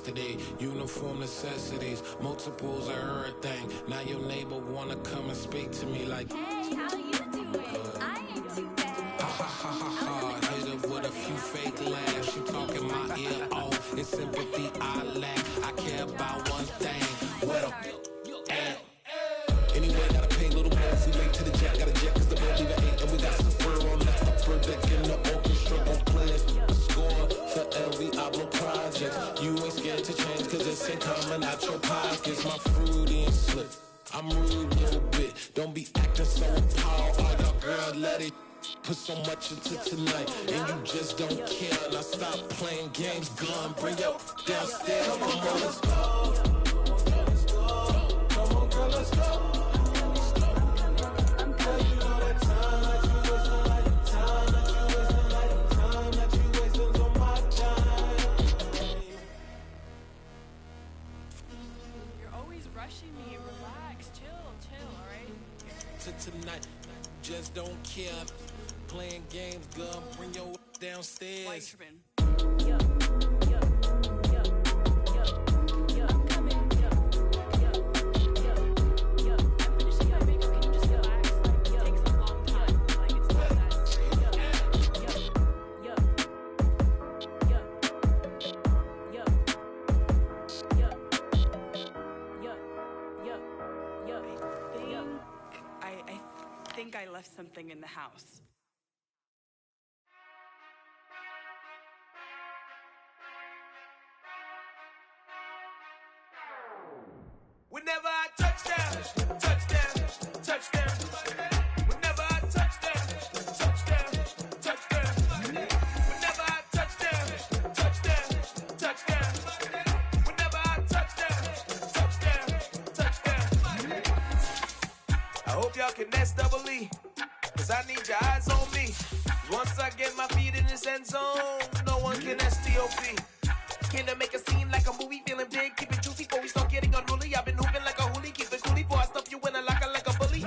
yesterday. Uniform necessities, multiples of everything. Now your neighbor wanna come and speak to me like, hey, how you doing? I ain't too bad. Ha ha ha ha ha. Hit her with a few fake laughs. She talking my ear off. In sympathy I lack. I care about one thing. What up? Anyway, gotta pay little more. We late to the jet, got a jet cause the boat leave at 8. And we got some fur on the upper deck in the orchestra. Gon' play it. Score for every album project. You ain't scared to change cause it's in common out your pockets. My fruity and slick. I'm rude a little bit. Don't be acting so appalled. All y'all girl, let it put so much into tonight. And you just don't care. Now stop playing games, gun. Bring your downstairs. Come on, let's go. Come on, girl, let's go. Tonight, just don't care. Playing games, girl. Bring your downstairs. Yo, yo, yo, yo, yo. I'm coming. Yo, yo, yo, yo. I'm finishing my makeup. Can you just relax? Like, it takes a long time. Like, it's not that serious. Yo, yo, yo, yo, yo, yo, yo, yo, yo. I think I left something in the house. Whenever I touchdown, touchdown, touchdown. Whenever I touchdown, touchdown, touchdown. Whenever I touchdown, touchdown, touchdown. Whenever I touchdown, touchdown, touchdown. I hope y'all can nest double E, cause I need your eyes on me. Once I get my feet in this end zone, no one can STOP. Can I make a scene like a movie, feeling big, keep it juicy before we start getting unruly. I've been hooping like a hoolie, keep it coolie before I stuff you in a locker like a bully.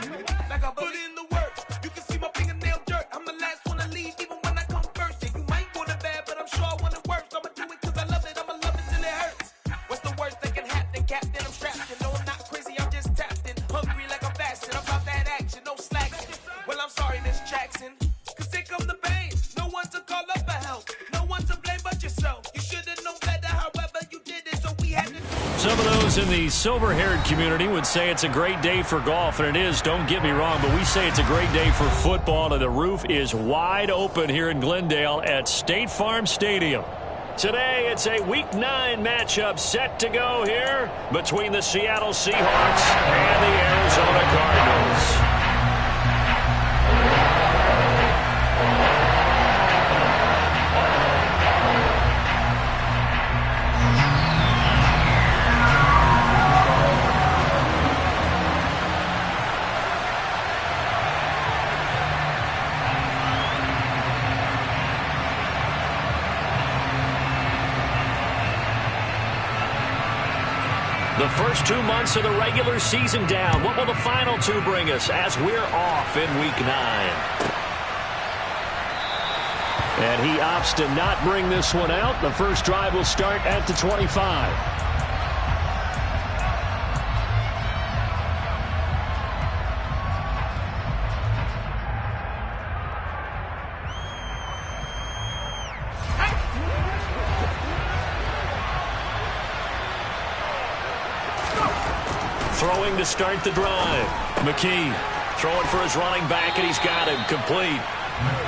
Like a bully. Put in the work, you can see my fingernail dirt. I'm the last one to leave, even when I come first. And you might want it bad, but I'm sure I want it worse. I'ma do it cause I love it, I'ma love it till it hurts. What's the worst that can happen, Captain? I'm strapped in, no I'm not crazy, I'm just tapped in. Hungry like I'm fasting, I'm about that action, no slacking. Well I'm sorry, Miss Jackson, cause here come the pain. No one to call up for help, no one to blame but yourself. You should've known better, however you did it, so we had to. Some of those in the silver-haired community would say it's a great day for golf, and it is, don't get me wrong, but we say it's a great day for football, and the roof is wide open here in Glendale at State Farm Stadium. Today, it's a Week 9 matchup set to go here between the Seattle Seahawks and the Arizona Cardinals. The first 2 months of the regular season down. What will the final 2 bring us as we're off in Week 9? And he opts to not bring this one out. The first drive will start at the 25. Throwing to start the drive. McKee throwing for his running back, and he's got him complete.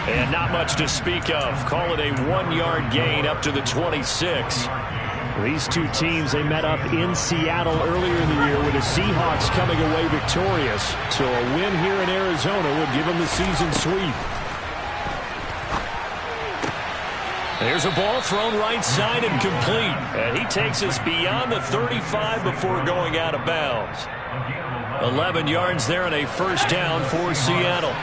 And not much to speak of. Call it a 1-yard gain up to the 26. These two teams, they met up in Seattle earlier in the year with the Seahawks coming away victorious. So a win here in Arizona would give them the season sweep. There's a ball thrown right side and complete. And he takes us beyond the 35 before going out of bounds. 11 yards there and a first down for Seattle.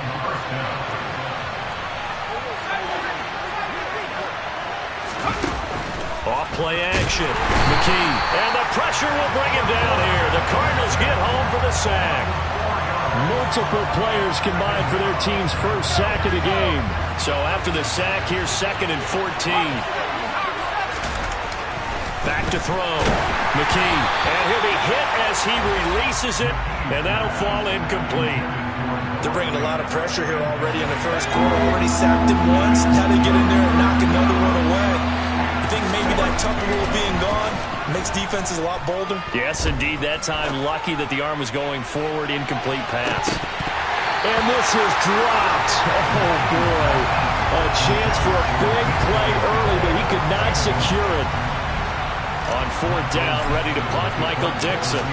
Off-play action. McKee. And the pressure will bring him down here. The Cardinals get home for the sack. Multiple players combined for their team's first sack of the game. So after the sack, here's 2nd and 14. Back to throw. McKee. And he'll be hit as he releases it, and that'll fall incomplete. They're bringing a lot of pressure here already in the first quarter. Already sacked him once. Now they get in there and knock another one away. You think maybe that Tucker rule being gone makes defenses a lot bolder? Yes, indeed. That time, lucky that the arm was going forward. Incomplete pass. And this is dropped. Oh, boy. A chance for a big play early, but he could not secure it. On fourth down, ready to punt, Michael Dixon.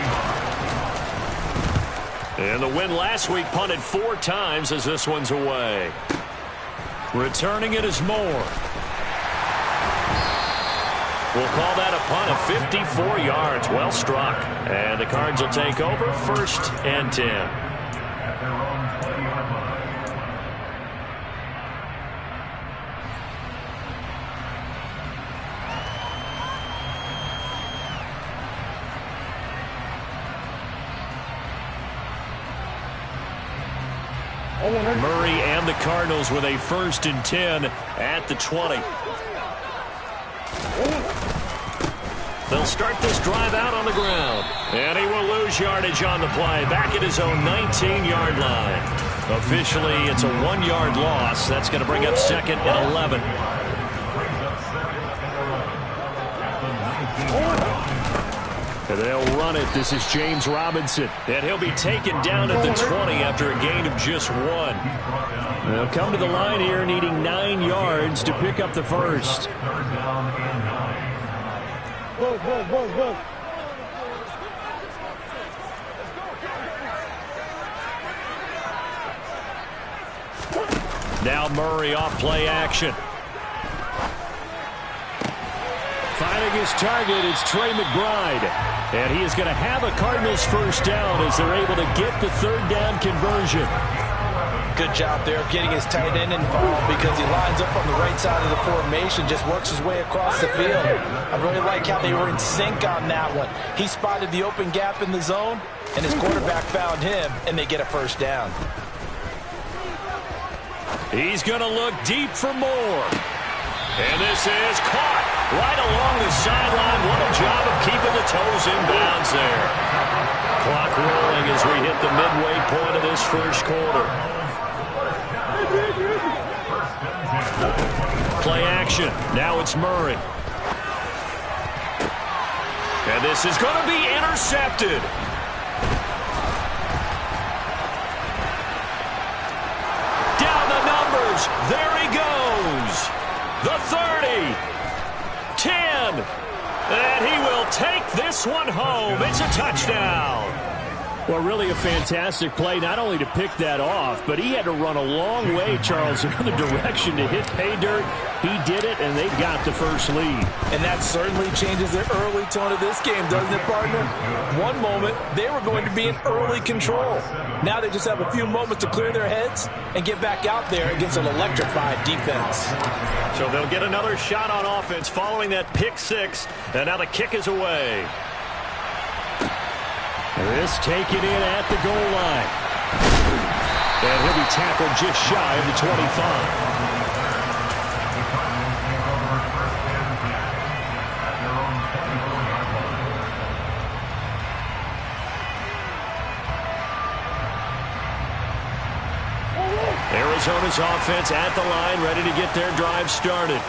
And the win last week punted 4 times as this one's away. Returning it is Moore. We'll call that a punt of 54 yards. Well struck. And the Cards will take over 1st and 10. Murray and the Cardinals with a 1st and 10 at the 20. They'll start this drive out on the ground. And he will lose yardage on the play. Back at his own 19-yard line. Officially, it's a 1-yard loss. That's going to bring up 2nd and 11. And they'll run it. This is James Robinson. And he'll be taken down at the 20 after a gain of just 1. They'll come to the line here needing 9 yards to pick up the first. Now Murray off play action. Finding his target, it's Trey McBride. And he is going to have a Cardinals 1st down as they're able to get the 3rd down conversion. Good job there of getting his tight end involved because he lines up on the right side of the formation, just works his way across the field. I really like how they were in sync on that one. He spotted the open gap in the zone, and his quarterback found him, and they get a 1st down. He's going to look deep for Moore. And this is caught right along the sideline. What a job of keeping the toes in bounds there. Clock rolling as we hit the midway point of this first quarter. Play action. Now it's Murray. And this is going to be intercepted. Down the numbers. There he goes. The 30, 10, and he will take this one home. It's a touchdown. Well, really a fantastic play, not only to pick that off, but he had to run a long way, Charles, in the direction to hit pay dirt. He did it, and they got the first lead. And that certainly changes the early tone of this game, doesn't it, partner? One moment, they were going to be in early control. Now they just have a few moments to clear their heads and get back out there against an electrified defense. So they'll get another shot on offense following that pick 6, and now the kick is away. This taken in at the goal line. And he'll be tackled just shy of the 25. Arizona's offense at the line, ready to get their drive started.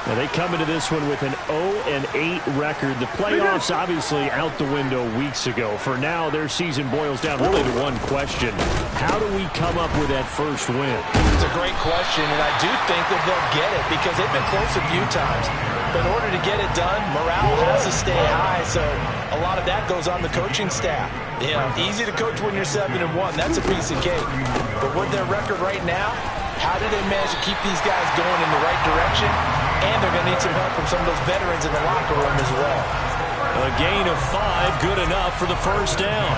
Now they come into this one with an 0-8 record. The playoffs obviously out the window weeks ago. For now, their season boils down really to one question. How do we come up with that first win? It's a great question, and I do think that they'll get it because they've been close a few times. But in order to get it done, morale has to stay high, so a lot of that goes on the coaching staff. You know, easy to coach when you're 7-1. That's a piece of cake. But with their record right now, how do they manage to keep these guys going in the right direction? And they're going to need some help from some of those veterans in the locker room as well. A gain of 5, good enough for the first down.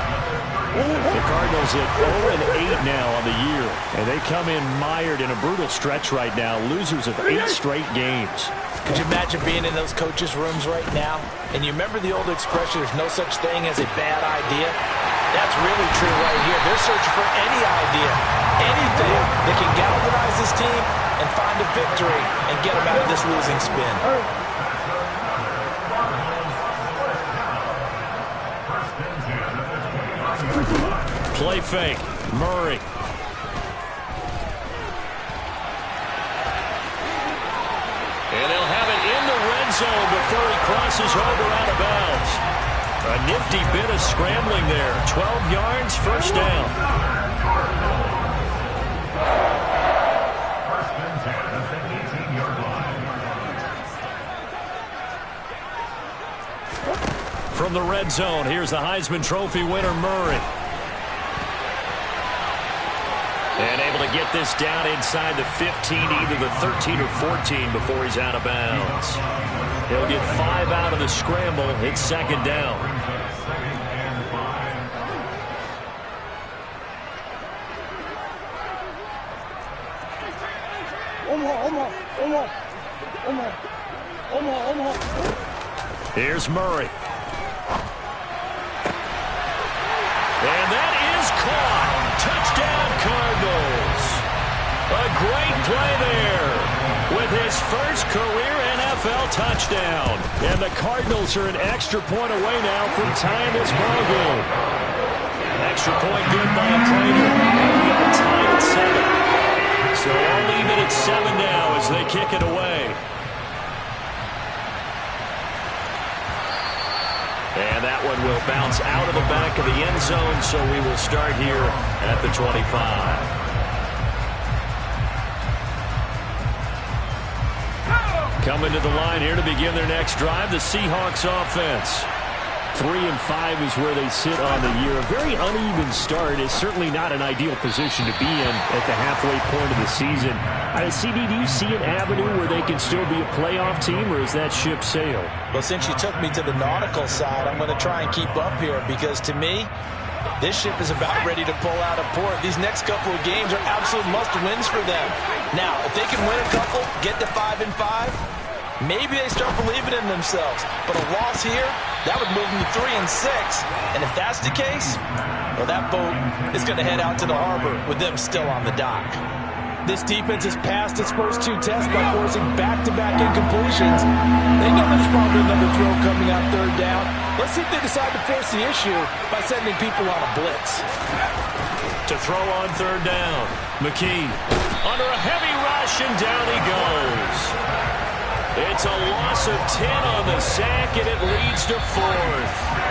The Cardinals at 0-8 now on the year. And they come in mired in a brutal stretch right now. Losers of 8 straight games. Could you imagine being in those coaches' rooms right now? And you remember the old expression, there's no such thing as a bad idea? That's really true right here. They're searching for any idea, anything that can galvanize this team and find a victory and get them out of this losing spin. Play fake. Murray. And they'll have it in the red zone before he crosses over out of bounds. A nifty bit of scrambling there. 12 yards, first down. From the red zone, here's the Heisman Trophy winner, Murray. And able to get this down inside the 15, either the 13 or 14 before he's out of bounds. He'll get 5 out of the scramble. It's second down. Here's Murray. And that is caught. Touchdown, Cardinals. A great play there with his first career NFL touchdown. And the Cardinals are an extra point away now from tying this ball game. Extra point good by a Prater. We got tied at 7. So all even at 7 now as they kick it away. And that one will bounce out of the back of the end zone, so we will start here at the 25. Coming to the line here to begin their next drive, the Seahawks offense. 3-5 is where they sit on the year. A very uneven start is certainly not an ideal position to be in at the halfway point of the season. CD, do you see an avenue where they can still be a playoff team, or is that ship sailed? Well, since you took me to the nautical side, I'm going to try and keep up here because, to me, this ship is about ready to pull out of port. These next couple of games are absolute must-wins for them. Now, if they can win a couple, get to 5-5, maybe they start believing in themselves. But a loss here, that would move them to 3-6. And if that's the case, well, that boat is going to head out to the harbor with them still on the dock. This defense has passed its first 2 tests by forcing back-to-back incompletions. They know there's probably another throw coming on third down. Let's see if they decide to force the issue by sending people on a blitz. To throw on third down, McKee under a heavy rush, and down he goes. It's a loss of 10 on the sack, and it leads to 4th.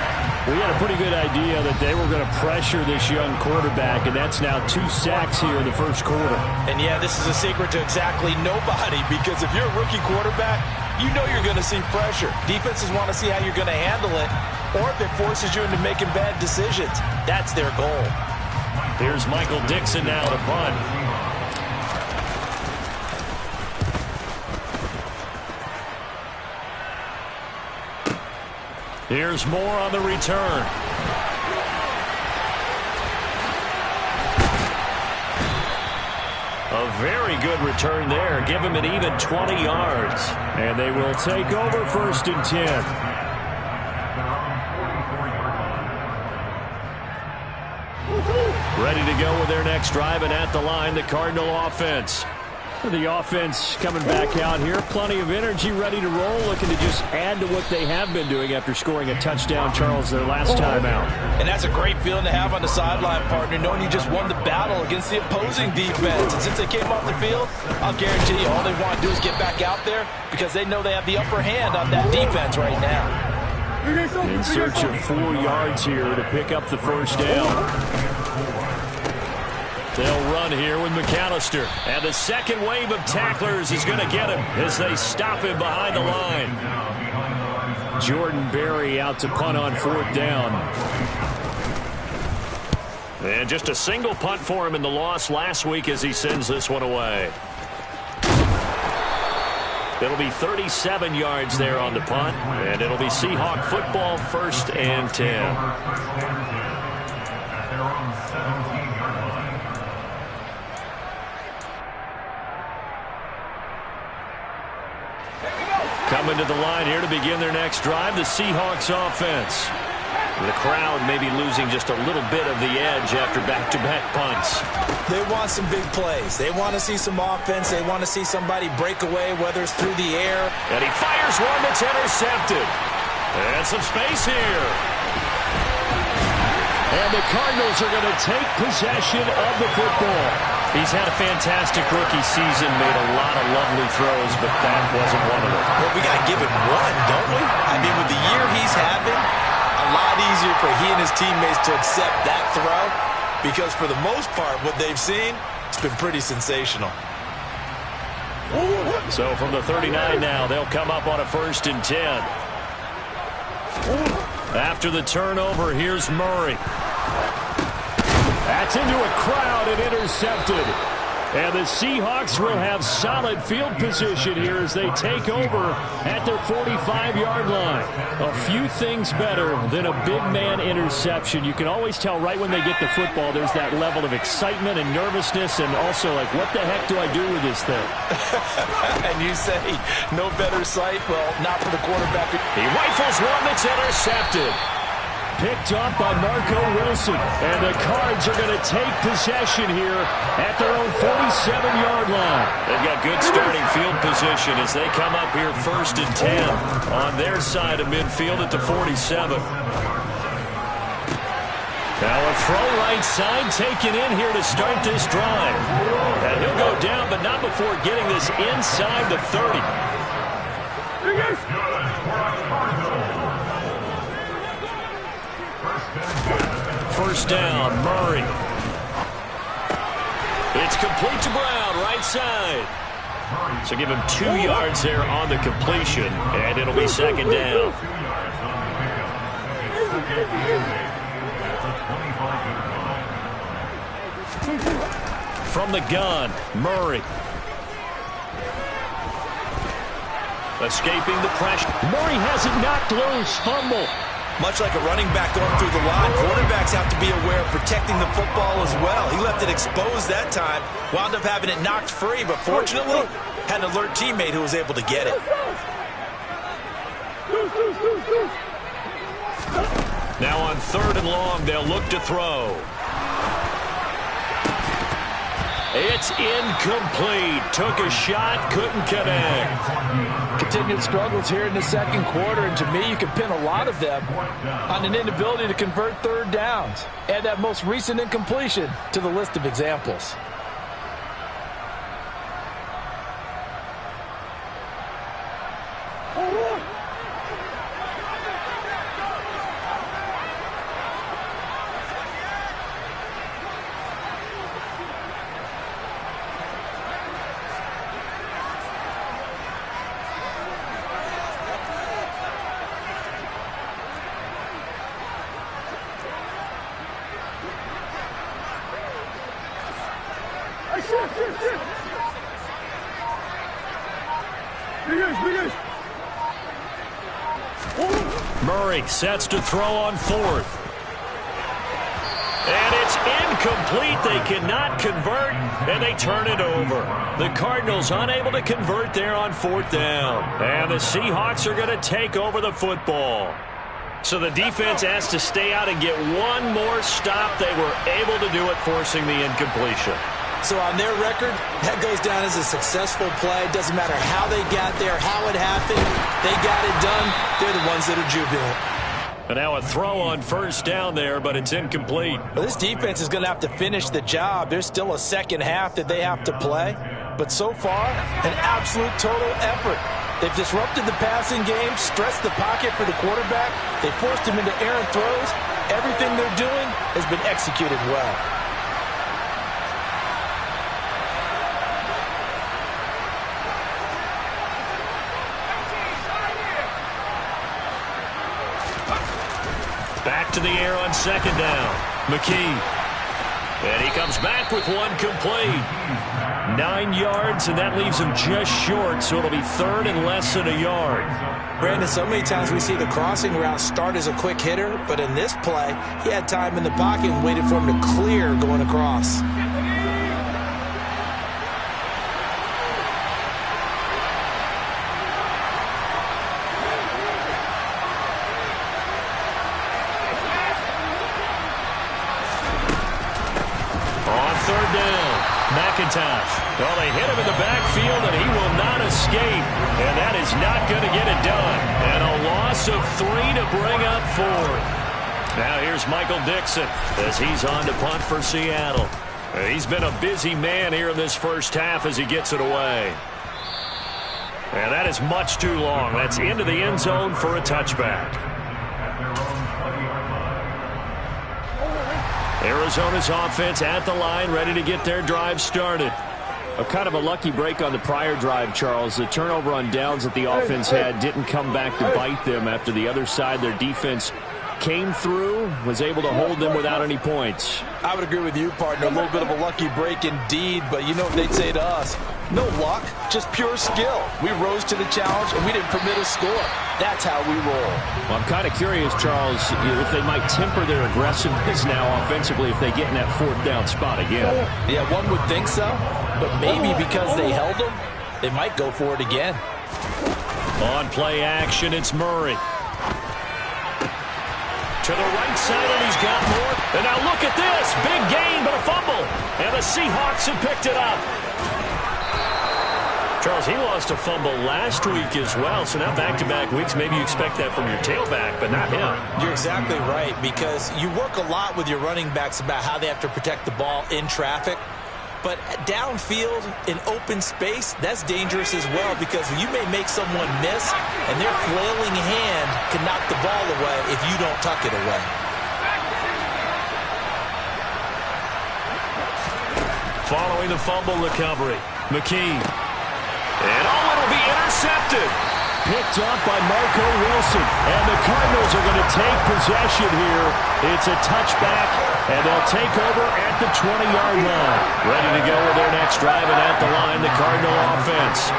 We had a pretty good idea that they were going to pressure this young quarterback, and that's now 2 sacks here in the first quarter. And, yeah, this is a secret to exactly nobody, because if you're a rookie quarterback, you know you're going to see pressure. Defenses want to see how you're going to handle it, or if it forces you into making bad decisions. That's their goal. Here's Michael Dixon now to punt. Here's Moore on the return. A very good return there. Give him an even 20 yards. And they will take over 1st and 10. Ready to go with their next drive, and at the line, the Cardinal offense. The offense coming back out here. Plenty of energy, ready to roll, looking to just add to what they have been doing after scoring a touchdown, Charles, their last time out. And that's a great feeling to have on the sideline, partner, knowing you just won the battle against the opposing defense. And since they came off the field, I'll guarantee you all they want to do is get back out there because they know they have the upper hand on that defense right now. In search of 4 yards here to pick up the first down. They'll run here with McAllister. And the second wave of tacklers is going to get him as they stop him behind the line. Jordan Berry out to punt on 4th down. And just a single punt for him in the loss last week as he sends this one away. It'll be 37 yards there on the punt. And it'll be Seahawk football, 1st and 10. Coming to the line here to begin their next drive, the Seahawks offense. The crowd maybe losing just a little bit of the edge after back-to-back punts. They want some big plays. They want to see some offense. They want to see somebody break away, whether it's through the air. And he fires one that's intercepted. And some space here. And the Cardinals are going to take possession of the football. He's had a fantastic rookie season, made a lot of lovely throws, but that wasn't one of them. Well, we got to give him one, don't we? I mean, with the year he's having, a lot easier for he and his teammates to accept that throw because for the most part, what they've seen, it's been pretty sensational. So from the 39 now, they'll come up on a 1st and 10. After the turnover, here's Murray. That's into a crowd and intercepted. And the Seahawks will have solid field position here as they take over at their 45-yard line. A few things better than a big man interception. You can always tell right when they get the football, there's that level of excitement and nervousness and also like, what the heck do I do with this thing? And you say, no better sight? Well, not for the quarterback. He rifles one that's intercepted. Picked up by Marco Wilson. And the Cards are going to take possession here at their own 47-yard line. They've got good starting field position as they come up here 1st and 10 on their side of midfield at the 47. Now a throw right side taken in here to start this drive. And he'll go down, but not before getting this inside the 30. First down, Murray. It's complete to Brown, right side. So give him 2 yards there on the completion, and it'll be 2nd down. From the gun, Murray. Escaping the pressure. Murray has it knocked loose. Fumble. Much like a running back going through the line, quarterbacks have to be aware of protecting the football as well. He left it exposed that time, wound up having it knocked free, but fortunately, had an alert teammate who was able to get it. Now on 3rd and long, they'll look to throw. It's incomplete. Took a shot, couldn't connect. Continued struggles here in the 2nd quarter, and to me, you can pin a lot of them on an inability to convert 3rd downs. Add that most recent incompletion to the list of examples. Murray sets to throw on 4th. And it's incomplete. They cannot convert, and they turn it over. The Cardinals unable to convert there on 4th down. And the Seahawks are going to take over the football. So the defense has to stay out and get one more stop. They were able to do it, forcing the incompletion. So on their record, that goes down as a successful play. Doesn't matter how they got there, how it happened. They got it done. They're the ones that are jubilant. And now a throw on 1st down there, but it's incomplete. Well, this defense is going to have to finish the job. There's still a 2nd half that they have to play. But so far, an absolute total effort. They've disrupted the passing game, stressed the pocket for the quarterback. They forced him into errant throws. Everything they're doing has been executed well. Back to the air on 2nd down. McKee. And he comes back with one complete. 9 yards, and that leaves him just short, so it'll be 3rd and less than a yard. Brandon, so many times we see the crossing route start as a quick hitter, but in this play, he had time in the pocket and waited for him to clear going across. Well, they hit him in the backfield, and he will not escape. And that is not going to get it done. And a loss of 3 to bring up 4. Now here's Michael Dixon as he's on to punt for Seattle. He's been a busy man here in this first half as he gets it away. And that is much too long. That's into the end zone for a touchback. Arizona's offense at the line, ready to get their drive started. A kind of a lucky break on the prior drive, Charles. The turnover on downs that the offense had didn't come back to bite them after the other side. Their defense came through, was able to hold them without any points. I would agree with you, partner. A little bit of a lucky break indeed, but you know what they'd say to us? No luck, just pure skill. We rose to the challenge, and we didn't permit a score. That's how we roll. Well, I'm kind of curious, Charles, if they might temper their aggressiveness now offensively if they get in that fourth down spot again. Yeah, one would think so, but maybe because they held them, they might go for it again. On play action, it's Murray. To the right side, and he's got more. And now look at this. Big gain, but a fumble. And the Seahawks have picked it up. Charles, he lost a fumble last week as well. So now back-to-back weeks, maybe you expect that from your tailback, but not him. You're exactly right, because you work a lot with your running backs about how they have to protect the ball in traffic. But downfield, in open space, that's dangerous as well, because you may make someone miss, and their flailing hand can knock the ball away if you don't tuck it away. Following the fumble recovery, McKee. And it'll be intercepted. Picked up by Marco Wilson. And the Cardinals are going to take possession here. It's a touchback, and they'll take over at the 20-yard line. Ready to go with their next drive, and at the line, the Cardinal offense.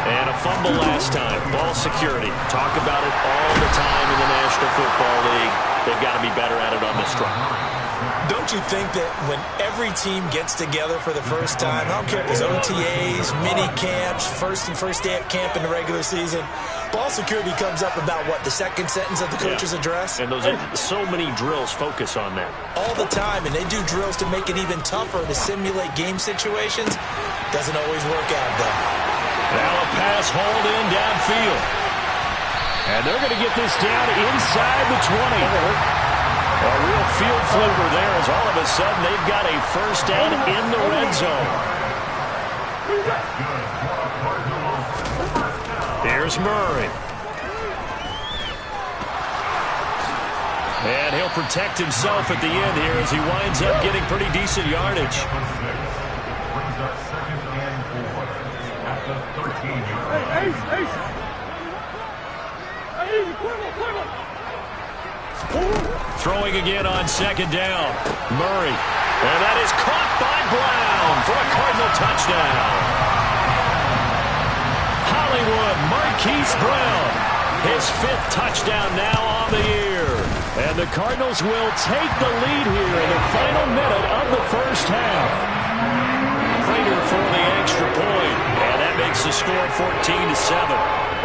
And a fumble last time. Ball security. Talk about it all the time in the National Football League. They've got to be better at it on this drive. Don't you think that when every team gets together for the first time, I don't care if it's OTAs, mini camps, first day of camp in the regular season, ball security comes up about what, the second sentence of the coach's address? And those are so many drills focus on that. All the time, and they do drills to make it even tougher to simulate game situations. Doesn't always work out, though. Now a pass hauled in downfield. And they're going to get this down inside the 20. A real field flipper there as all of a sudden they've got a first down in the red zone. Here's Murray. And he'll protect himself at the end here as he winds up getting pretty decent yardage. Throwing again on second down. Murray. And that is caught by Brown for a Cardinal touchdown. Hollywood Marquise Brown. His 5th touchdown now on the year. And the Cardinals will take the lead here in the final minute of the first half. Prater for the extra point. And that makes the score 14-7.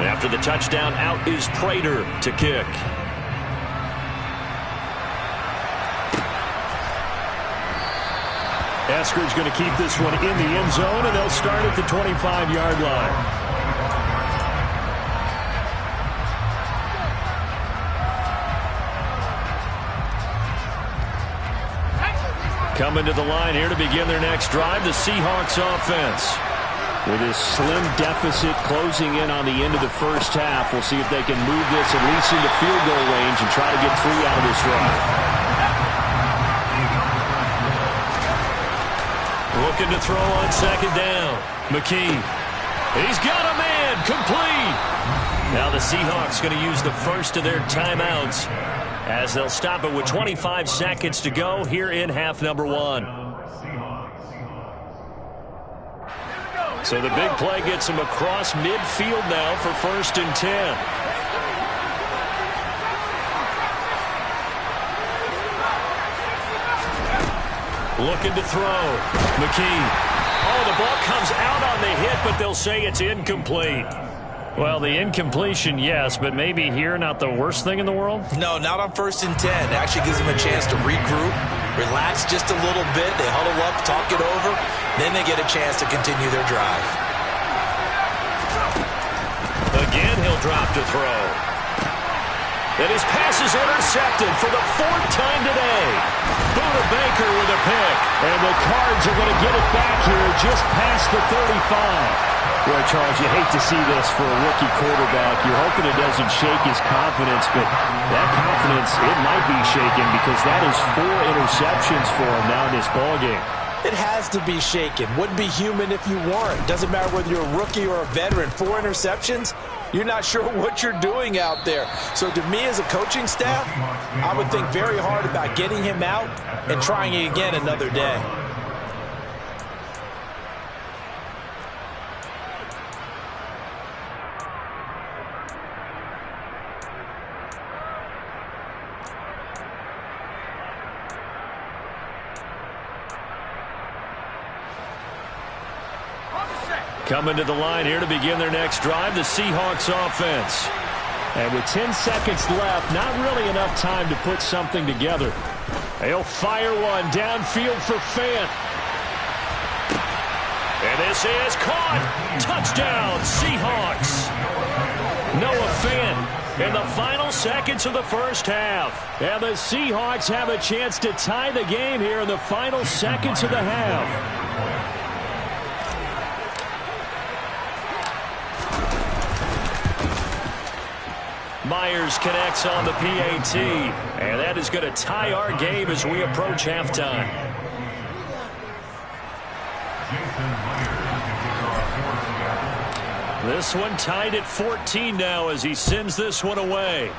After the touchdown, out is Prater to kick. Esker's going to keep this one in the end zone, and they'll start at the 25-yard line. Coming to the line here to begin their next drive, the Seahawks offense. With this slim deficit closing in on the end of the first half, we'll see if they can move this at least into field goal range and try to get 3 out of this drive. Looking to throw on second down. McKee. He's got a man. Complete. Now the Seahawks going to use the first of their timeouts as they'll stop it with 25 seconds to go here in half number 1. So the big play gets him across midfield now for 1st and 10. Looking to throw. McKee. Oh, the ball comes out on the hit, but they'll say it's incomplete. Well, the incompletion, yes, but maybe here not the worst thing in the world? No, not on 1st and 10. It actually gives them a chance to regroup, relax just a little bit. They huddle up, talk it over. Then they get a chance to continue their drive. Again, he'll drop to throw. And his pass is intercepted for the 4th time today. Buda Baker with a pick. And the Cards are going to get it back here just past the 35. Well, Charles, you hate to see this for a rookie quarterback. You're hoping it doesn't shake his confidence, but that confidence, it might be shaken because that is 4 interceptions for him now in this ballgame. It has to be shaken. Wouldn't be human if you weren't. Doesn't matter whether you're a rookie or a veteran. 4 interceptions, you're not sure what you're doing out there. So to me as a coaching staff, I would think very hard about getting him out and trying it again another day. Coming to the line here to begin their next drive, the Seahawks offense. And with 10 seconds left, not really enough time to put something together. They'll fire one downfield for Fant. And this is caught. Touchdown, Seahawks. Noah Fant in the final seconds of the first half. And the Seahawks have a chance to tie the game here in the final seconds of the half. Myers connects on the PAT, and that is going to tie our game as we approach halftime. This one tied at 14 now as he sends this one away.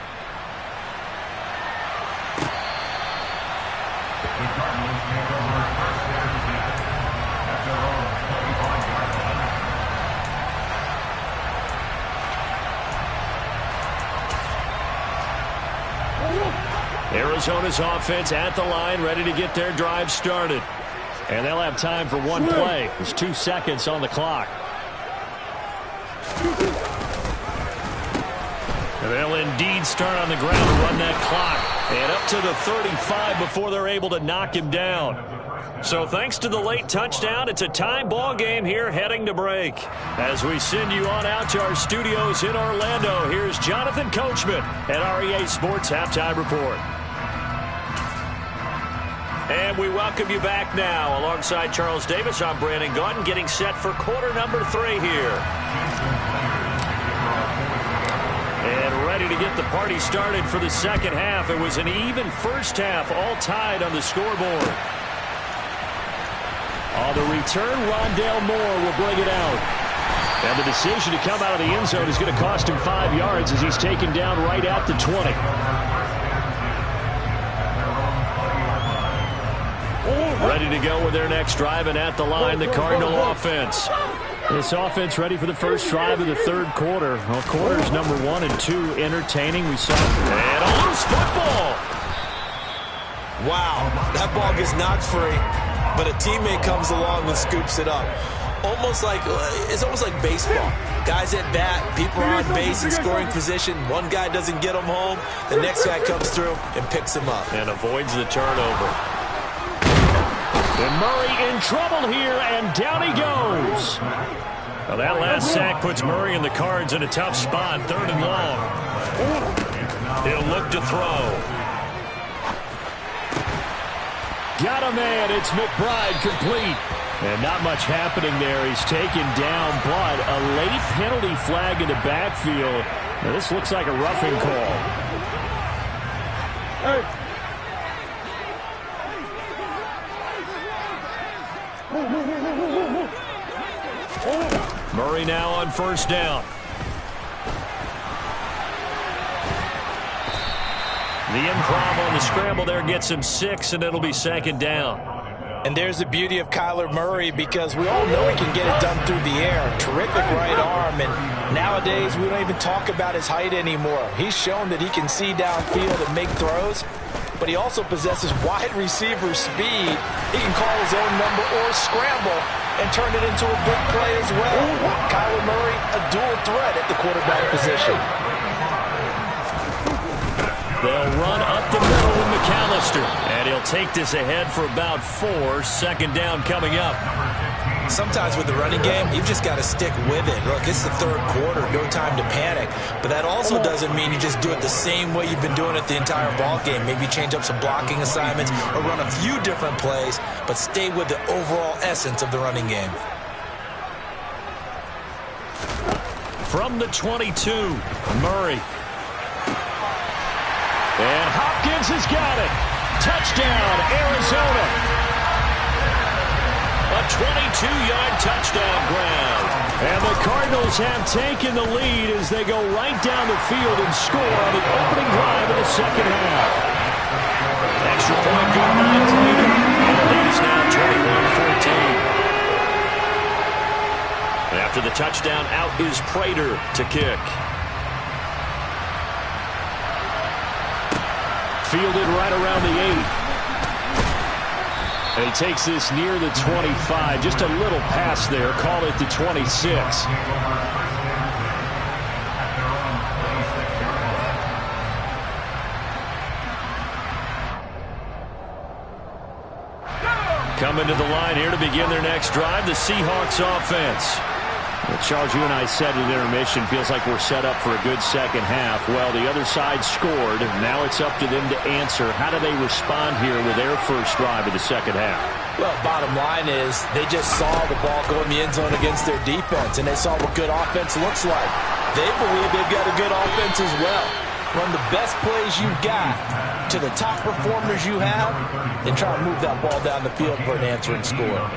Arizona's offense at the line, ready to get their drive started. And they'll have time for one play. There's 2 seconds on the clock. And they'll indeed start on the ground to run that clock. And up to the 35 before they're able to knock him down. So thanks to the late touchdown, it's a tie ball game here heading to break. As we send you on out to our studios in Orlando, here's Jonathan Coachman at REA Sports Halftime Report. And we welcome you back now. Alongside Charles Davis, I'm Brandon Gaudin, getting set for quarter number 3 here. And ready to get the party started for the second half. It was an even first half, all tied on the scoreboard. On the return, Rondale Moore will bring it out. And the decision to come out of the end zone is going to cost him 5 yards as he's taken down right at the 20. Ready to go with their next drive, and at the line, the Cardinal offense. This offense ready for the first drive of the third quarter. Well, quarters number 1 and 2 entertaining. We saw and a loose football. Wow, that ball gets knocked free, but a teammate comes along and scoops it up. It's almost like baseball. Guys at bat, people are on base in scoring position. One guy doesn't get him home. The next guy comes through and picks him up. And avoids the turnover. And Murray in trouble here, and down he goes. Well, that last sack puts Murray and the Cards in a tough spot, 3rd and long. He'll look to throw. Got a man. It's McBride complete. And not much happening there. He's taken down, but a late penalty flag in the backfield. Now, this looks like a roughing call. Hey. Murray now on first down. The improv on the scramble there gets him 6, and it'll be 2nd down. And there's the beauty of Kyler Murray, because we all know he can get it done through the air. Terrific right arm, and nowadays we don't even talk about his height anymore. He's shown that he can see downfield and make throws. but he also possesses wide receiver speed. He can call his own number or scramble and turn it into a big play as well. Kyler Murray, a dual threat at the quarterback position. They'll run up the middle with McAllister, and he'll take this ahead for about 4. Second down coming up. Sometimes with the running game, you've just got to stick with it. Look, it's the third quarter, no time to panic. But that also doesn't mean you just do it the same way you've been doing it the entire ball game. Maybe change up some blocking assignments or run a few different plays, but stay with the overall essence of the running game. From the 22, Murray. And Hopkins has got it. Touchdown, Arizona. A 22-yard touchdown grab. And the Cardinals have taken the lead as they go right down the field and score on the opening drive of the second half. Extra point good 9 later. And the lead is now 21-14. After the touchdown, out is Prater to kick. Fielded right around the 8. And he takes this near the 25. Just a little pass there. Call it the 26. Coming to the line here to begin their next drive, the Seahawks offense. Well, Charles, you and I said at intermission, feels like we're set up for a good second half. Well, the other side scored. Now it's up to them to answer. How do they respond here with their first drive of the second half? Well, bottom line is they just saw the ball go in the end zone against their defense, and they saw what good offense looks like. They believe they've got a good offense as well. Run the best plays you've got to the top performers you have, and try to move that ball down the field for an answering score.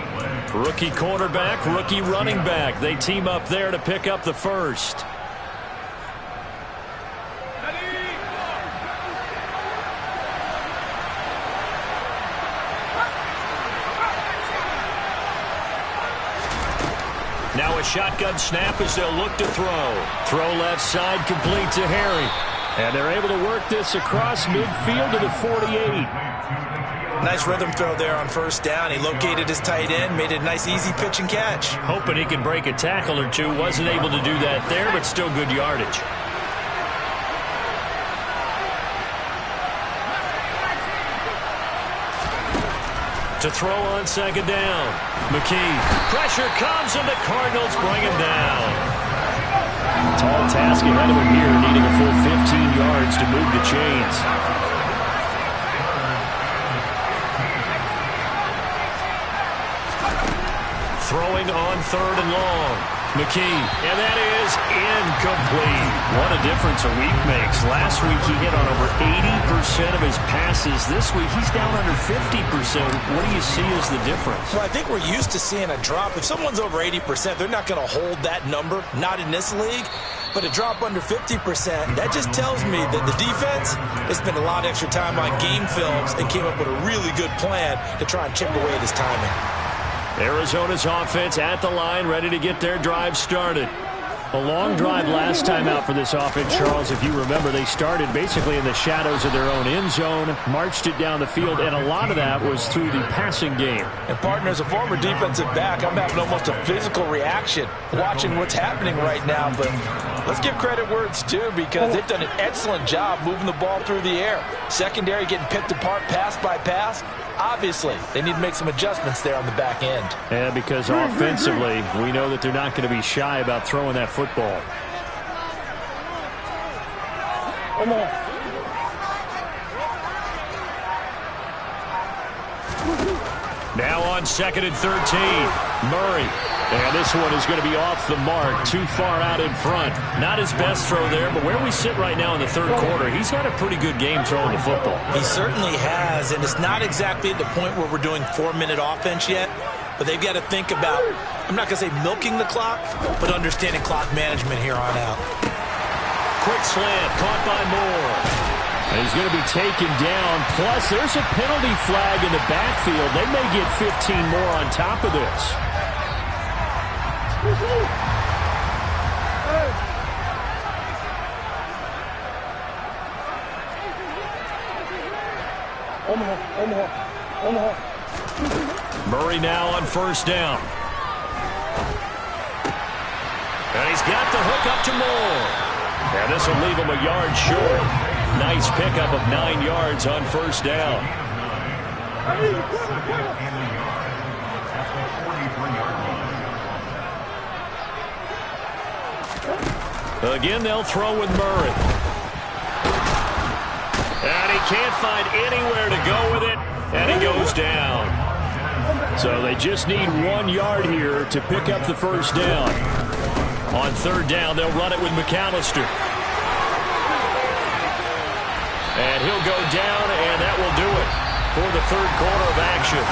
Rookie cornerback, rookie running back. They team up there to pick up the first. Now a shotgun snap as they'll look to throw. Throw left side, complete to Harry. And they're able to work this across midfield to the 48. Nice rhythm throw there on first down. He located his tight end, made it a nice easy pitch and catch. Hoping he can break a tackle or two. Wasn't able to do that there, but still good yardage. To throw on second down. McKee. Pressure comes and the Cardinals bring him down. Tall task ahead of him here, needing a full 15 yards to move the chains. Throwing on third and long. McKee, and that is incomplete. What a difference a week makes. Last week he hit on over 80% of his passes. This week he's down under 50%. What do you see as the difference? Well, I think we're used to seeing a drop. If someone's over 80%, they're not going to hold that number, not in this league. But a drop under 50%, that just tells me that the defense has spent a lot of extra time on game films and came up with a really good plan to try and chip away at his timing. Arizona's offense at the line, ready to get their drive started. A long drive last time out for this offense, Charles. If you remember, they started basically in the shadows of their own end zone, marched it down the field, and a lot of that was through the passing game. And, partner, as a former defensive back, I'm having almost a physical reaction watching what's happening right now. But let's give credit where it's due, because they've done an excellent job moving the ball through the air. Secondary getting picked apart pass by pass. Obviously, they need to make some adjustments there on the back end. And because offensively, we know that they're not going to be shy about throwing that football. Come on. Now on second and 13, Murray. And this one is going to be off the mark, too far out in front. Not his best throw there, but where we sit right now in the third quarter, he's had a pretty good game throwing the football. He certainly has, and it's not exactly at the point where we're doing 4-minute offense yet, but they've got to think about, I'm not going to say milking the clock, but understanding clock management here on out. Quick slant, caught by Moore. And he's going to be taken down. Plus, there's a penalty flag in the backfield. They may get 15 more on top of this. Murray now on first down. And he's got the hook up to Moore. And this will leave him a yard short. Nice pickup of 9 yards on first down. Again, they'll throw with Murray. And he can't find anywhere to go with it, and he goes down. So they just need 1 yard here to pick up the first down. On third down, they'll run it with McAllister. And he'll go down, and that will do it for the third quarter of action.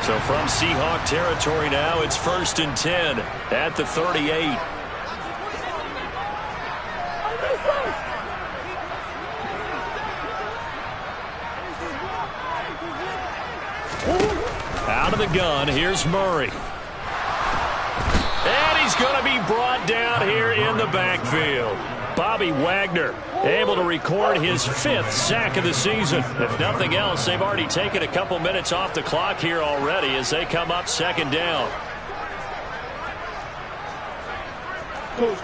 So from Seahawk territory now, it's 1st and 10 at the 38. Out of the gun, here's Murray. And he's going to be brought down here in the backfield. Bobby Wagner able to record his 5th sack of the season. If nothing else, they've already taken a couple minutes off the clock here already as they come up 2nd down. Coach.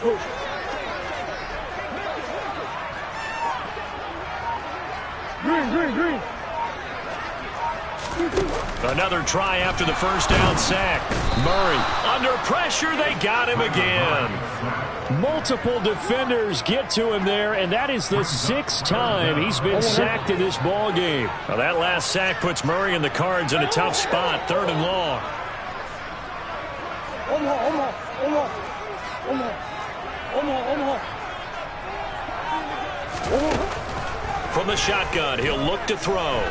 Green. Another try after the first down sack. Murray under pressure. They got him again. Multiple defenders get to him there, and that is the 6th time he's been sacked in this ball game. Now that last sack puts Murray and the Cards in a tough spot, 3rd and long. From the shotgun, he'll look to throw.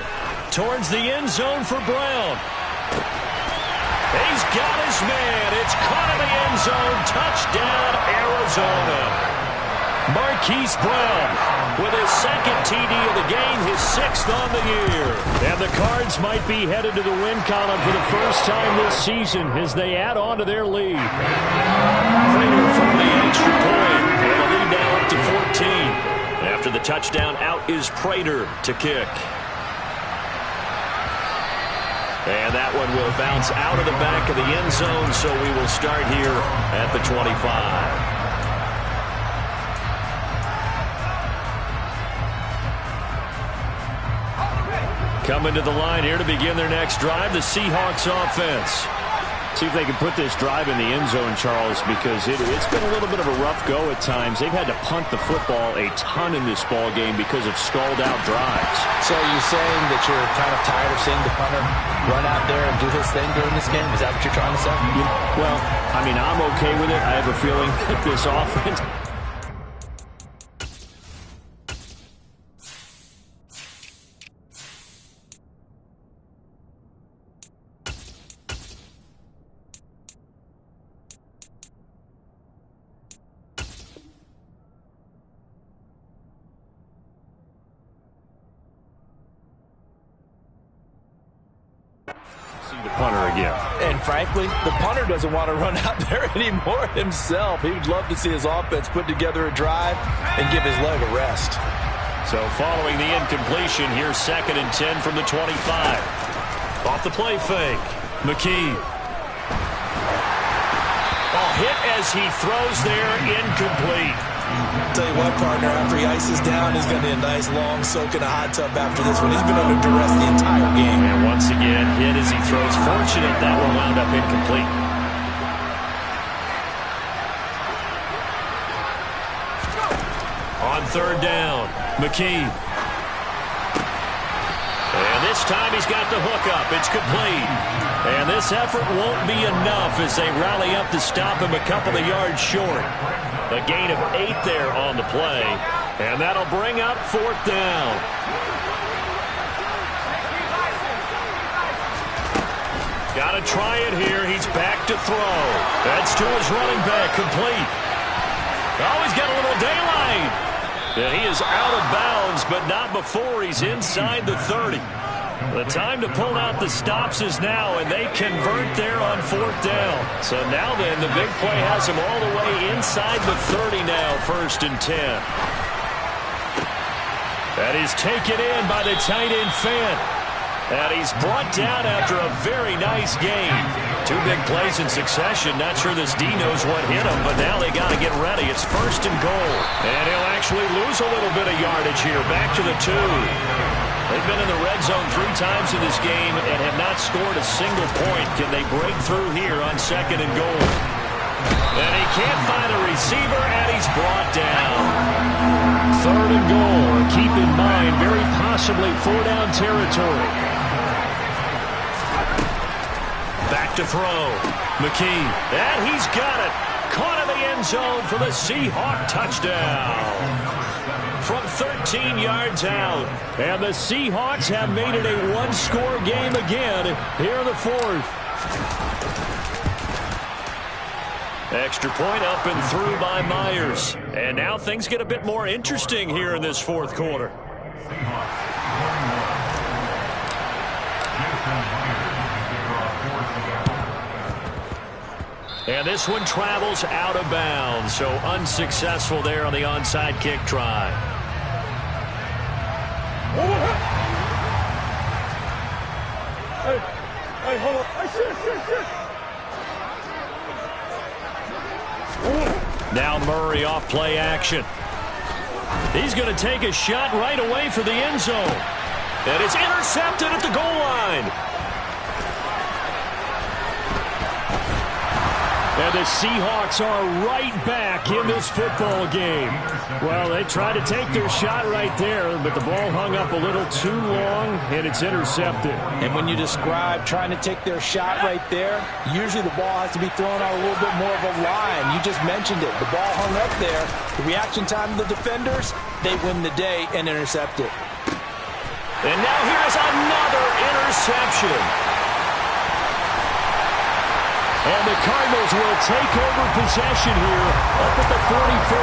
Towards the end zone for Brown. He's got his man. It's caught in the end zone. Touchdown, Arizona. Marquise Brown with his 2nd TD of the game, his 6th on the year. And the Cards might be headed to the win column for the first time this season as they add on to their lead. Prater from the extra point. And the lead now up to 14. After the touchdown, out is Prater to kick. And that one will bounce out of the back of the end zone, so we will start here at the 25. Coming to the line here to begin their next drive, the Seahawks offense. See if they can put this drive in the end zone, Charles, because it's been a little bit of a rough go at times. They've had to punt the football a ton in this ball game because of stalled-out drives. So are you saying that you're kind of tired of seeing the punter run out there and do his thing during this game? Is that what you're trying to say? Well, I mean, I'm okay with it. I have a feeling that this offense... the punter again. And frankly, the punter doesn't want to run out there anymore himself. He would love to see his offense put together a drive and give his leg a rest. So following the incompletion, here's 2nd and 10 from the 25. Off the play fake. McKee. Oh, hit as he throws there, incomplete. Tell you what, partner, after he ices down, he's going to be a nice long soak in a hot tub after this one. He's been under duress the entire game. And once again, hit as he throws. Fortunate that one wound up incomplete. On 3rd down, McKee. And this time he's got the hook up. It's complete. And this effort won't be enough as they rally up to stop him a couple of yards short. A gain of 8 there on the play. And that'll bring up 4th down. Got to try it here. He's back to throw. That's to his running back, complete. Oh, he's got a little daylight. And he is out of bounds, but not before he's inside the 30. The time to pull out the stops is now, and they convert there on 4th down. So now then, the big play has them all the way inside the 30 now, 1st and 10. That is taken in by the tight end Fant. And he's brought down after a very nice game. 2 big plays in succession. Not sure this D knows what hit him, but now they got to get ready. It's 1st and goal. And he'll actually lose a little bit of yardage here. Back to the 2. They've been in the red zone 3 times in this game and have not scored a single point. Can they break through here on 2nd and goal? And he can't find a receiver, and he's brought down. 3rd and goal. Keep in mind, very possibly 4-down territory. Back to throw. McKee. And he's got it. Caught in the end zone for the Seahawk touchdown. From 13 yards out. And the Seahawks have made it a 1-score game again here in the 4th. Extra point up and through by Myers. And now things get a bit more interesting here in this 4th quarter. And this one travels out of bounds, so unsuccessful there on the onside kick try. Hey, hold on. Shit. Now Murray off play action. He's going to take a shot right away for the end zone. And it's intercepted at the goal line. And the Seahawks are right back in this football game. Well, they tried to take their shot right there, but the ball hung up a little too long, and it's intercepted. And when you describe trying to take their shot right there, usually the ball has to be thrown out a little bit more of a line. You just mentioned it. The ball hung up there. The reaction time of the defenders, they win the day and intercept it. And now here's another interception. And the Cardinals will take over possession here up at the 44.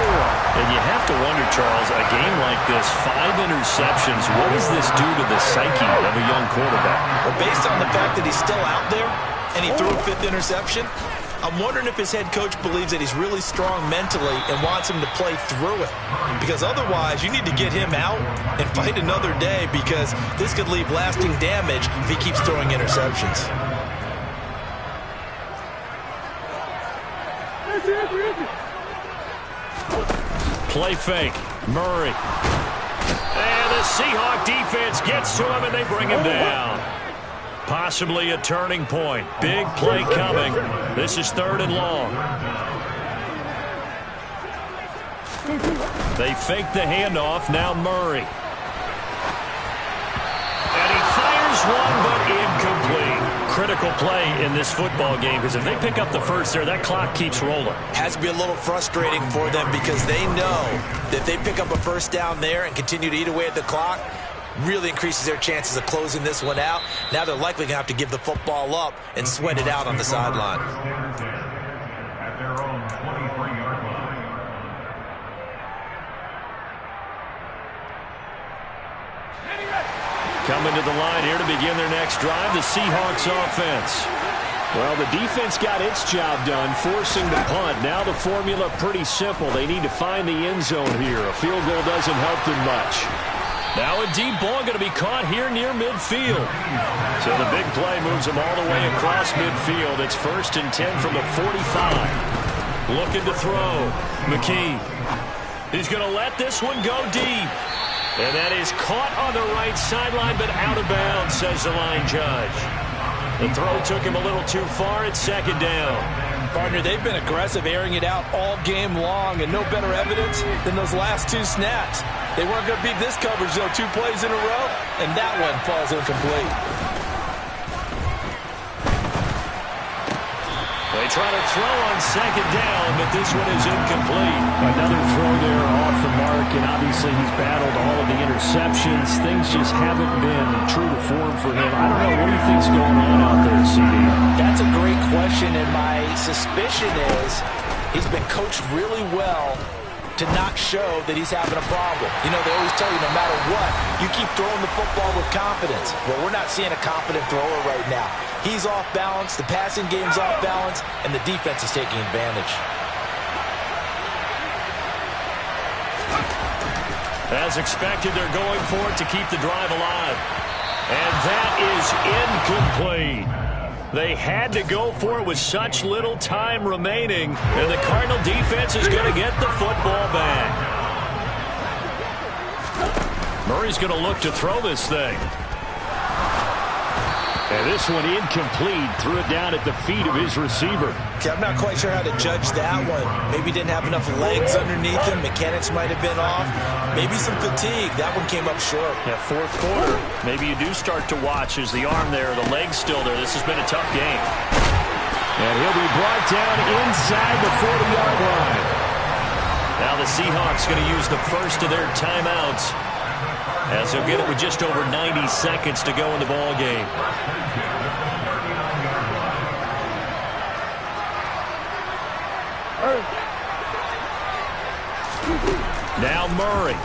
And you have to wonder, Charles, a game like this, 5 interceptions, what does this do to the psyche of a young quarterback? Well, based on the fact that he's still out there and he threw a 5th interception, I'm wondering if his head coach believes that he's really strong mentally and wants him to play through it. Because otherwise, you need to get him out and fight another day, because this could leave lasting damage if he keeps throwing interceptions. Play fake. Murray. And the Seahawk defense gets to him, and they bring him down. Possibly a turning point. Big play coming. This is 3rd and long. They fake the handoff. Now Murray. And he fires one, but incomplete. Critical play in this football game, because if they pick up the first there, that clock keeps rolling. Has to be a little frustrating for them, because they know that they pick up a first down there and continue to eat away at the clock, really increases their chances of closing this one out. Now they're likely going to have to give the football up and sweat it out on the sideline. At their own 23-yard line. Coming to the line here to begin their next drive, the Seahawks offense. Well, the defense got its job done, forcing the punt. Now the formula pretty simple. They need to find the end zone here. A field goal doesn't help them much. Now a deep ball going to be caught here near midfield. So the big play moves them all the way across midfield. It's 1st and 10 from the 45. Looking to throw. McKee. He's going to let this one go deep. And that is caught on the right sideline, but out of bounds, says the line judge. The throw took him a little too far. It's 2nd down. Partner, they've been aggressive, airing it out all game long, and no better evidence than those last 2 snaps. They weren't going to beat this coverage, though, 2 plays in a row, and that one falls incomplete. They try to throw on 2nd down, but this one is incomplete. Another throw there off the mark, and obviously he's battled all of the interceptions. Things just haven't been true to form for him. I don't know, what do you think's going on out there, CD? That's a great question, and my suspicion is he's been coached really well to not show that he's having a problem. You know, they always tell you no matter what, you keep throwing the football with confidence. Well, we're not seeing a confident thrower right now. He's off balance, the passing game's off balance, and the defense is taking advantage. As expected, they're going for it to keep the drive alive. And that is incomplete. They had to go for it with such little time remaining, and the Cardinal defense is going to get the football back. Murray's going to look to throw this thing. And this one incomplete. Threw it down at the feet of his receiver. Okay, I'm not quite sure how to judge that one. Maybe didn't have enough legs underneath him. Mechanics might have been off. Maybe some fatigue. That one came up short. Yeah, fourth quarter. Maybe you do start to watch as the arm there, the leg's still there. This has been a tough game. And he'll be brought down inside the 40-yard line. Now the Seahawks going to use the first of their timeouts, as they'll get it with just over 90 seconds to go in the ball game. Now Murray.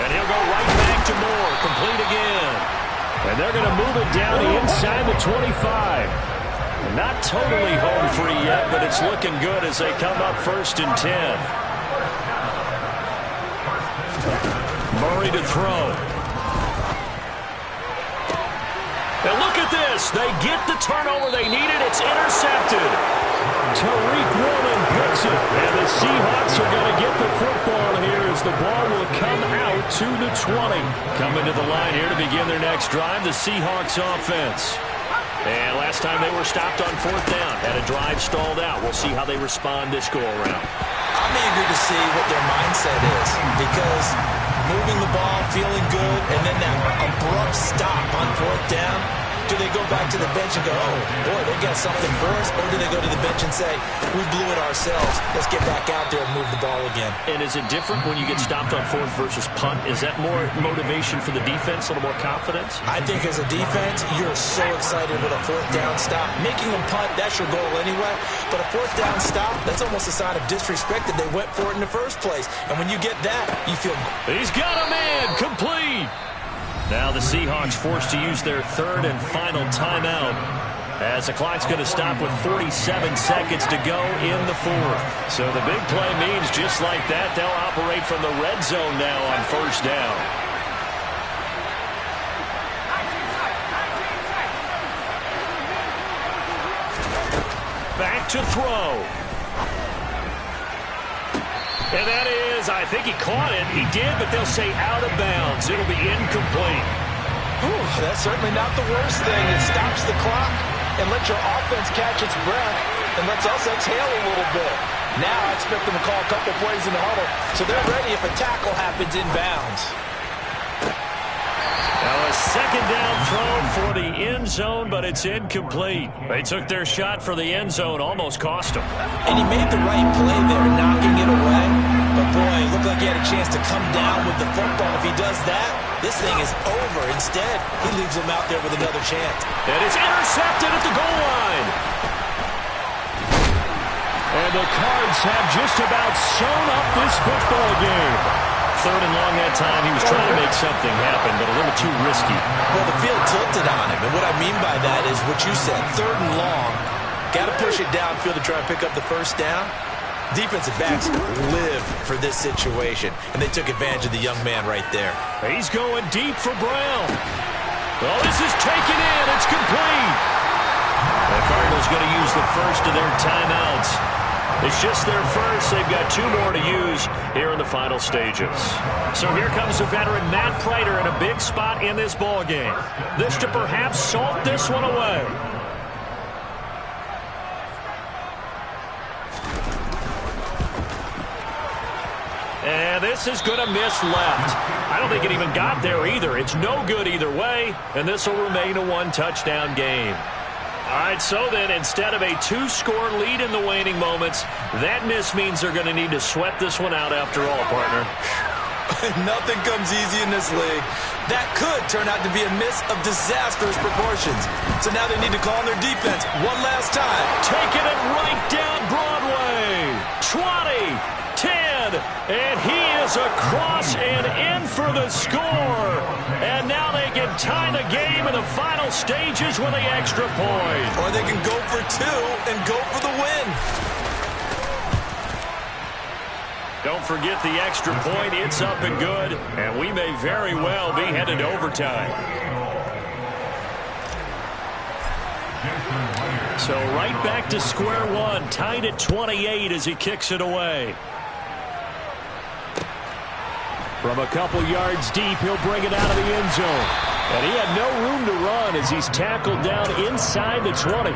And he'll go right back to Moore. Complete again. And they're going to move it down inside the 25. Not totally home free yet, but it's looking good as they come up 1st and 10. Murray to throw. And look at this. They get the turnover they needed. It's intercepted. Tariq Woolen picks it. And the Seahawks are going to get the football here as the ball will come out to the 20. Coming to the line here to begin their next drive, the Seahawks offense. And last time they were stopped on 4th down. Had a drive stalled out. We'll see how they respond this go-around. I'm eager to see what their mindset is, because moving the ball, feeling good, and then that abrupt stop on 4th down. Do they go back to the bench and go, oh, boy, they got something for us? Or do they go to the bench and say, we blew it ourselves. Let's get back out there and move the ball again. And is it different when you get stopped on 4th versus punt? Is that more motivation for the defense, a little more confidence? I think as a defense, you're so excited with a 4th down stop. Making them punt, that's your goal anyway. But a 4th down stop, that's almost a sign of disrespect that they went for it in the first place. And when you get that, you feel... He's got a man, complete. Now the Seahawks forced to use their 3rd and final timeout, as the clock's going to stop with 47 seconds to go in the 4th. So the big play means just like that, they'll operate from the red zone now on 1st down. Back to throw. And that is, I think he caught it. He did, but they'll say out of bounds. It'll be incomplete. Whew, that's certainly not the worst thing. It stops the clock and lets your offense catch its breath and lets us exhale a little bit. Now I expect them to call a couple plays in the huddle, so they're ready if a tackle happens in bounds. Now a 2nd down throw for the end zone, but it's incomplete. They took their shot for the end zone, almost cost them. And he made the right play there, knocking it away. But boy, it looked like he had a chance to come down with the football. If he does that, this thing is over. Instead, he leaves him out there with another chance. And it's intercepted at the goal line. And the Cards have just about sewn up this football game. 3rd and long that time. He was trying to make something happen, but a little too risky. Well, the field tilted on him, and what I mean by that is what you said, 3rd and long. Got to push it downfield to try and pick up the 1st down. Defensive backs live for this situation, and they took advantage of the young man right there. He's going deep for Brown. Well, this is taken in. It's complete. The Cardinals going to use the first of their timeouts. It's just their first. They've got 2 more to use here in the final stages. So here comes the veteran Matt Prater in a big spot in this ball game. This to perhaps salt this one away. And this is going to miss left. I don't think it even got there either. It's no good either way, and this will remain a 1-touchdown game. All right, so then instead of a 2-score lead in the waning moments, that miss means they're going to need to sweat this one out after all, partner. Nothing comes easy in this league. That could turn out to be a miss of disastrous proportions. So now they need to call on their defense one last time. Taking it right down Broadway. 20, 10, and he is across and in for the score. And now they can tie the game in the final stages with the extra point. Or they can go for 2 and go for the win. Don't forget the extra point. It's up and good, and we may very well be headed to overtime. So right back to square one, tied at 28 as he kicks it away. From a couple yards deep, he'll bring it out of the end zone. And he had no room to run as he's tackled down inside the 20.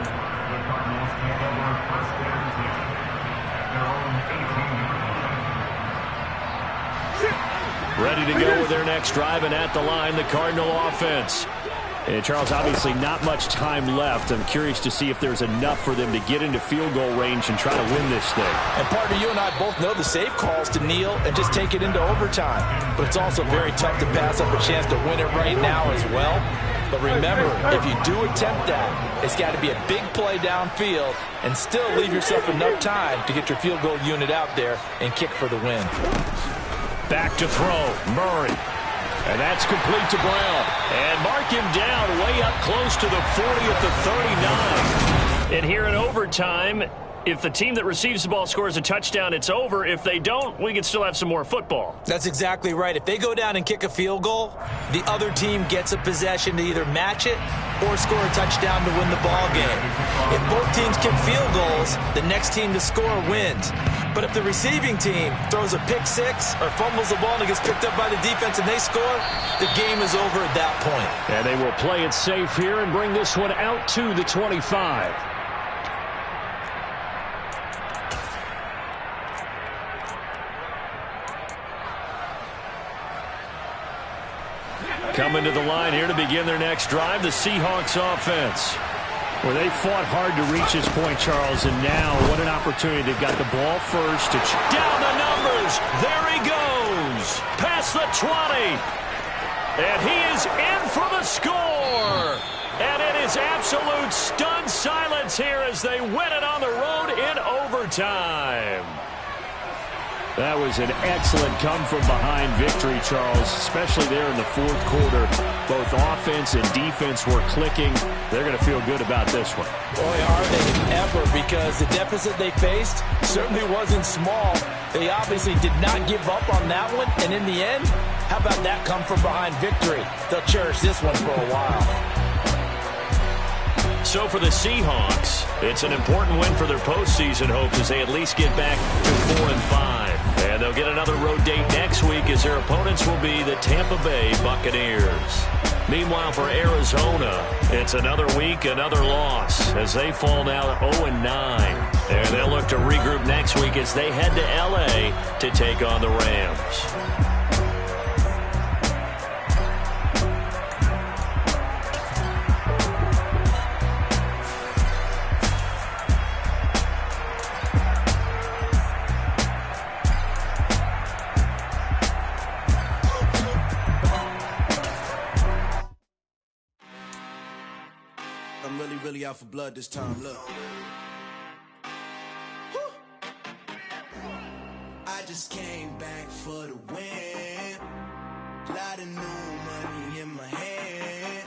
Ready to go with their next drive, and at the line, the Cardinal offense. And Charles, obviously not much time left. I'm curious to see if there's enough for them to get into field goal range and try to win this thing. And partner, you and I both know the safe calls to kneel and just take it into overtime. But it's also very tough to pass up a chance to win it right now as well. But remember, if you do attempt that, it's got to be a big play downfield and still leave yourself enough time to get your field goal unit out there and kick for the win. Back to throw, Murray. And that's complete to Brown. And mark him down way up close to the 40 at the 39. And here in overtime, if the team that receives the ball scores a touchdown, it's over. If they don't, we can still have some more football. That's exactly right. If they go down and kick a field goal, the other team gets a possession to either match it or score a touchdown to win the ball game. If both teams kick field goals, the next team to score wins. But if the receiving team throws a pick six or fumbles the ball and it gets picked up by the defense and they score, the game is over at that point. And they will play it safe here and bring this one out to the 25. Coming to the line here to begin their next drive, the Seahawks offense. Well, they fought hard to reach this point, Charles, and now what an opportunity. They've got the ball first to down the numbers. There he goes. Past the 20. And he is in for the score. And it is absolute stunned silence here as they win it on the road in overtime. That was an excellent come-from-behind victory, Charles, especially there in the fourth quarter. Both offense and defense were clicking. They're going to feel good about this one. Boy, are they ever, because the deficit they faced certainly wasn't small. They obviously did not give up on that one, and in the end, how about that come-from-behind victory? They'll cherish this one for a while. So for the Seahawks, it's an important win for their postseason hopes as they at least get back to 4-5. And they'll get another road date next week as their opponents will be the Tampa Bay Buccaneers. Meanwhile, for Arizona, it's another week, another loss as they fall now 0-9. And they'll look to regroup next week as they head to L.A. to take on the Rams. I'm really out for blood this time, look. I just came back for the win. Lot of new money in my hand.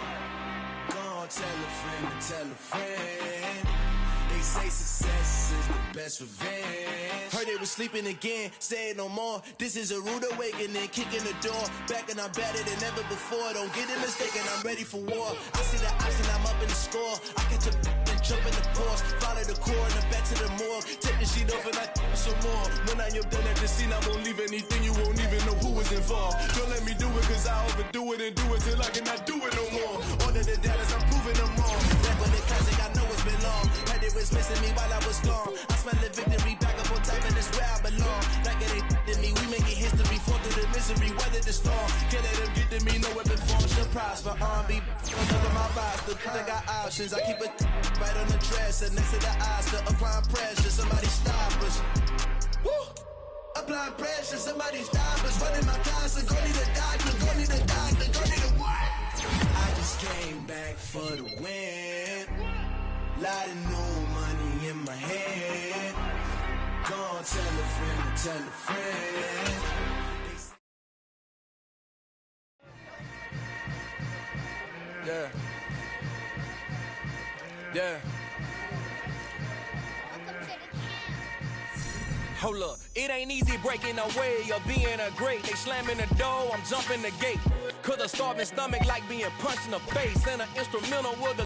Gonna tell a friend to tell a friend. They say success is the best revenge. Heard they was sleeping again, say it no more. This is a rude awakening, kicking the door. Back and I'm better than ever before. Don't get it mistaken, I'm ready for war. I see the option, I'm up in the score. I catch a and jump in the course. Follow the core and then back to the morgue. Take the sheet off and I some more. When I'm done at the scene, I won't leave anything. You won't even know who was involved. Don't let me do it, cause I overdo it and do it till I cannot do it no more. All of the Dallas, I'm proving them wrong. Back when the classic, I know it's been long. Heard they was missing me while I was gone. I smell the victory back up on time, and it's where I belong. Like it ain't to me, we making history. Fall through the misery, weather the storm. Can't let them get to me, no weapon form. Surprise for R&B. Look at my roster, I got options. I keep it right on the dresser, next to the Oscar. Applying pressure, somebody stop us. Woo! Applying pressure, somebody stop us. Running my closet, go need a doctor, go need a doctor, go need a what? I just came back for the win. Lot of new money in my hand. gone, tell a friend, tell a friend. Yeah. Yeah. Hold up, it ain't easy breaking away or being a great. They slamming the door, I'm jumping the gate. Cause a starving stomach like being punched in the face. And an instrumental with a